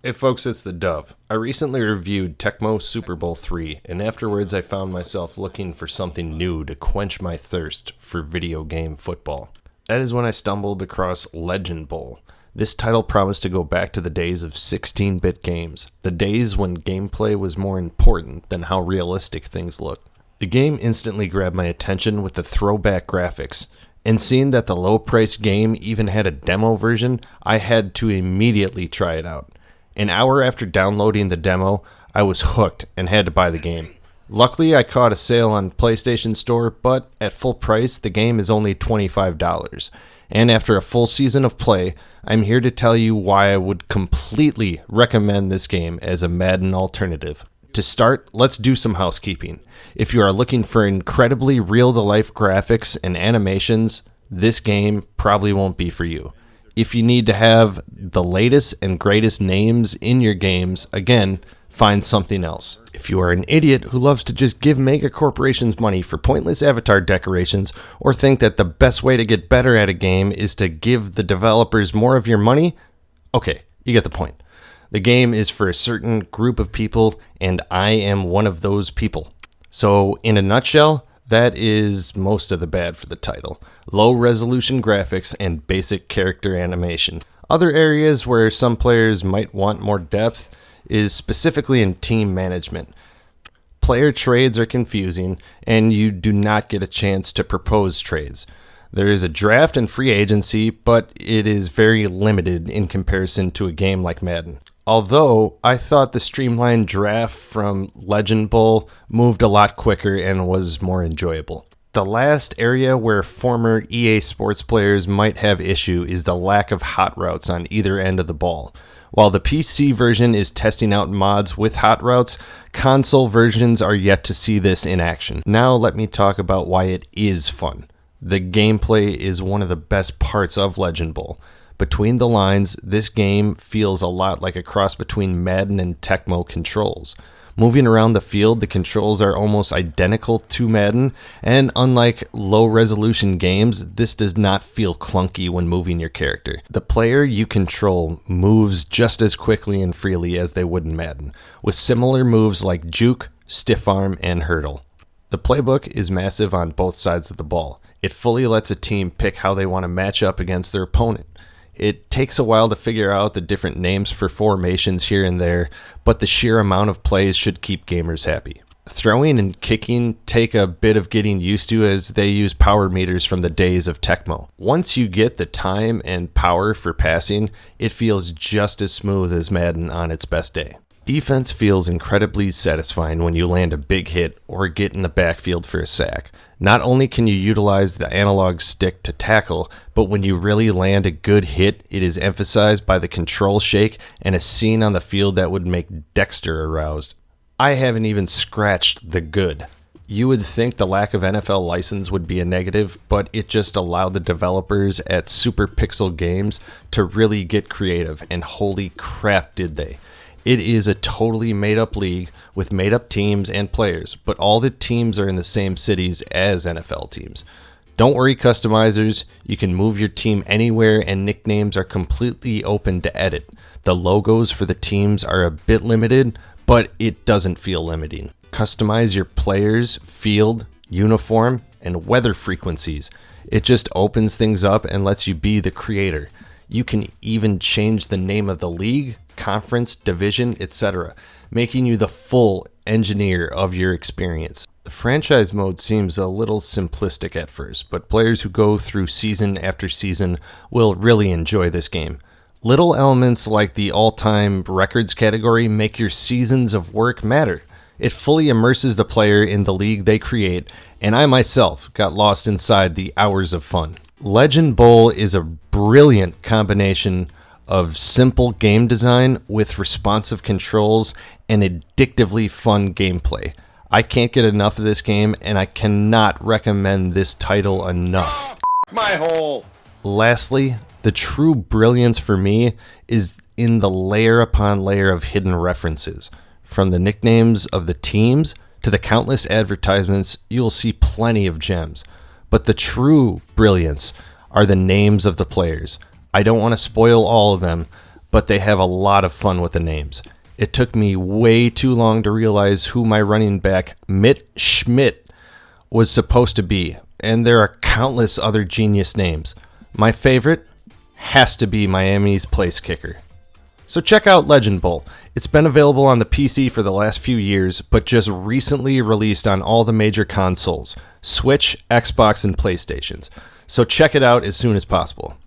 Hey folks, it's the Dove. I recently reviewed Tecmo Super Bowl 3, and afterwards I found myself looking for something new to quench my thirst for video game football. That is when I stumbled across Legend Bowl. This title promised to go back to the days of 16-bit games, the days when gameplay was more important than how realistic things looked. The game instantly grabbed my attention with the throwback graphics, and seeing that the low-priced game even had a demo version, I had to immediately try it out. An hour after downloading the demo, I was hooked and had to buy the game. Luckily, I caught a sale on PlayStation Store, but at full price, the game is only $25. And after a full season of play, I'm here to tell you why I would completely recommend this game as a Madden alternative. To start, let's do some housekeeping. If you are looking for incredibly real-to-life graphics and animations, this game probably won't be for you. If you need to have the latest and greatest names in your games, again, find something else. If you are an idiot who loves to just give mega corporations money for pointless avatar decorations, or think that the best way to get better at a game is to give the developers more of your money, okay, you get the point. The game is for a certain group of people, and I am one of those people. So, in a nutshell, that is most of the bad for the title. Low resolution graphics and basic character animation. Other areas where some players might want more depth is specifically in team management. Player trades are confusing, and you do not get a chance to propose trades. There is a draft and free agency, but it is very limited in comparison to a game like Madden. Although, I thought the streamlined draft from Legend Bowl moved a lot quicker and was more enjoyable. The last area where former EA Sports players might have issue is the lack of hot routes on either end of the ball. While the PC version is testing out mods with hot routes, console versions are yet to see this in action. Now let me talk about why it is fun. The gameplay is one of the best parts of Legend Bowl. Between the lines, this game feels a lot like a cross between Madden and Tecmo controls. Moving around the field, the controls are almost identical to Madden, and unlike low-resolution games, this does not feel clunky when moving your character. The player you control moves just as quickly and freely as they would in Madden, with similar moves like juke, stiff arm, and hurdle. The playbook is massive on both sides of the ball. It fully lets a team pick how they want to match up against their opponent. It takes a while to figure out the different names for formations here and there, but the sheer amount of plays should keep gamers happy. Throwing and kicking take a bit of getting used to as they use power meters from the days of Tecmo. Once you get the time and power for passing, it feels just as smooth as Madden on its best day. Defense feels incredibly satisfying when you land a big hit or get in the backfield for a sack. Not only can you utilize the analog stick to tackle, but when you really land a good hit, it is emphasized by the control shake and a scene on the field that would make Dexter aroused. I haven't even scratched the good. You would think the lack of NFL license would be a negative, but it just allowed the developers at Super Pixel Games to really get creative, and holy crap did they. It is a totally made-up league with made-up teams and players, but all the teams are in the same cities as NFL teams. Don't worry, customizers. You can move your team anywhere, and nicknames are completely open to edit. The logos for the teams are a bit limited, but it doesn't feel limiting. Customize your players, field, uniform, and weather frequencies. It just opens things up and lets you be the creator. You can even change the name of the league, conference, division, etc., making you the full engineer of your experience. The franchise mode seems a little simplistic at first, but players who go through season after season will really enjoy this game. Little elements like the all-time records category make your seasons of work matter. It fully immerses the player in the league they create, and I myself got lost inside the hours of fun. Legend Bowl is a brilliant combination of simple game design with responsive controls and addictively fun gameplay. I can't get enough of this game, and I cannot recommend this title enough. My hole! Lastly, the true brilliance for me is in the layer upon layer of hidden references. From the nicknames of the teams to the countless advertisements, you will see plenty of gems. But the true brilliance are the names of the players. I don't want to spoil all of them, but they have a lot of fun with the names. It took me way too long to realize who my running back Mitt Schmidt was supposed to be, and there are countless other genius names. My favorite has to be Miami's place kicker. So check out Legend Bowl. It's been available on the PC for the last few years, but just recently released on all the major consoles, Switch, Xbox, and PlayStations. So check it out as soon as possible.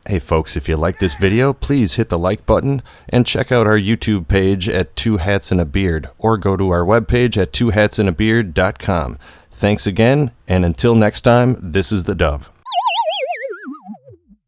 Hey folks, if you like this video, please hit the like button and check out our YouTube page at 2 Hats and a Beard, or go to our webpage at 2hatsandabeard.com. Thanks again, and until next time, this is the Dove.